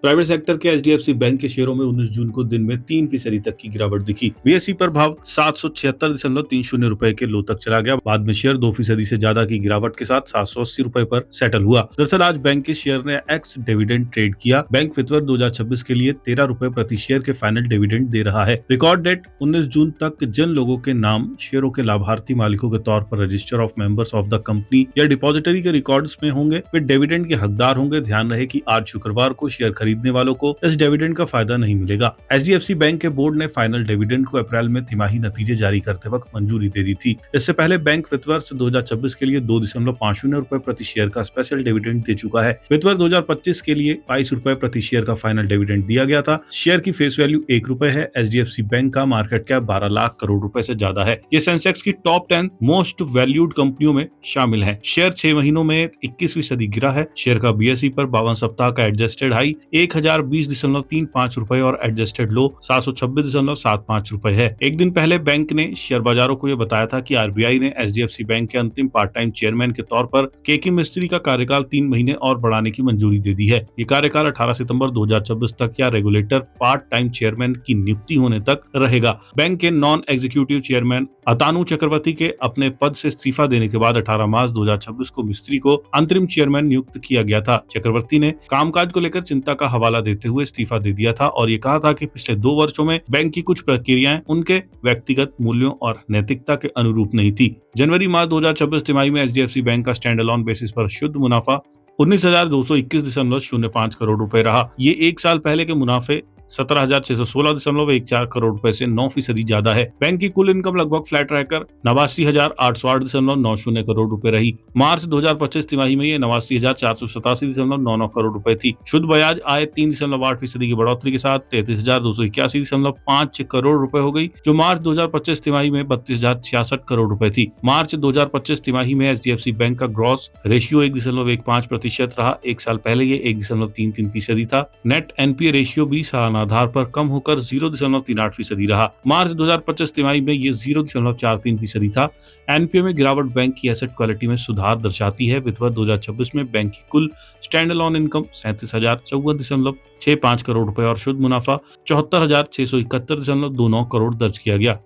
Private sector के HDFC bank के शेयरों में 19 जून को दिन में 3% तक की गिरावट दिखी। बीएसई पर भाव 776.30 रुपए के लो तक चला गया। बाद में शेयर 2% से ज्यादा की गिरावट के साथ 780 रुपए पर सेटल हुआ। दरअसल आज बैंक के शेयर ने एक्स डिविडेंड ट्रेड किया। बैंक वित्त वर्ष 2026 के लिए 13 रुपए प्रति शेयर के फाइनल डिविडेंड दे रहा है। रिकॉर्ड डेट 19 जून तक जिन लोगों के नाम शेयरों के लाभार्थी मालिकों के तौर पर register of members of the company या डिपॉजिटरी के रिकॉर्ड्स में होंगे वे डिविडेंड के हकदार होंगे। ध्यान रहे कि आज शुक्रवार को शेयर खरीदने वालों को इस डिविडेंड का फायदा नहीं मिलेगा। एचडीएफसी बैंक के बोर्ड ने फाइनल डिविडेंड को अप्रैल में तिमाही नतीजे जारी करते वक्त मंजूरी दे दी थी। इससे पहले बैंक वित्त वर्ष 2026 के लिए 2.50 रुपए प्रति शेयर का स्पेशल डिविडेंड दे चुका है। वित्त वर्ष 2025 के लिए 22 रुपए प्रति शेयर का फाइनल डिविडेंड दिया गया था। शेयर की फेस वैल्यू 1 रुपए है। एचडीएफसी बैंक का मार्केट कैप 12 लाख करोड़ रुपए से ज्यादा है। ये सेंसेक्स की टॉप 10 मोस्ट वैल्यूड कंपनियों में शामिल है। शेयर 6 महीनों में 21% गिरा है। शेयर का बीएसई पर 52 सप्ताह का एडजस्टेड हाई 1020.35 रुपए और एडजस्टेड लो 726.75 रुपए है। एक दिन पहले बैंक ने शेयर बाजारों को यह बताया था कि आरबीआई ने एचडीएफसी बैंक के अंतिम पार्ट टाइम चेयरमैन के तौर पर केके मिस्त्री का कार्यकाल 3 महीने और बढ़ाने की मंजूरी दे दी है। ये कार्यकाल 18 सितंबर 2026 तक या रेगुलेटर पार्ट टाइम चेयरमैन की नियुक्ति होने तक रहेगा। बैंक के नॉन एग्जीक्यूटिव चेयरमैन अतानु चक्रवर्ती के अपने पद से इस्तीफा देने के बाद 18 मार्च 2026 को मिस्त्री को अंतरिम चेयरमैन नियुक्त किया गया था। चक्रवर्ती ने कामकाज को लेकर चिंता का हवाला देते हुए इस्तीफा दे दिया था और ये कहा था कि पिछले 2 वर्षों में बैंक की कुछ प्रक्रियाएं उनके व्यक्तिगत मूल्यों और नैतिकता के अनुरूप नहीं थी। जनवरी मार्च 2026 तिमाही में एचडीएफसी बैंक का स्टैंड अलोन बेसिस पर शुद्ध मुनाफा 19,221.05 करोड़ रुपए रहा। ये एक साल पहले के मुनाफे 17,616.14 करोड़ रुपए से 9% ज्यादा है। बैंक की कुल इनकम लगभग फ्लैट रहकर 89,808.90 करोड़ रुपए रही। मार्च 2025 तिमाही में ये 89,487.99 करोड़ रुपए थी। शुद्ध ब्याज आय 3.8% की बढ़ोतरी के साथ 33,281.5 करोड़ रुपए हो गई, जो मार्च 2025 तिमाही में 32,066 करोड़ रुपए थी। मार्च 2025 तिमाही में एचडीएफसी बैंक का ग्रॉस रेशियो 1.15% रहा। एक साल पहले ये 1.33% था। नेट एनपीए रेशियो भी आधार पर कम होकर 0.38% रहा। मार्च 2025 तिमाही में ये 0.43% था। एनपीए में गिरावट बैंक की एसेट क्वालिटी में सुधार दर्शाती है। वित्त वर्ष 2026 में बैंक की कुल स्टैंड अलोन इनकम 37,054.65 करोड़ रुपए और शुद्ध मुनाफा 74,671.29 करोड़ दर्ज किया गया।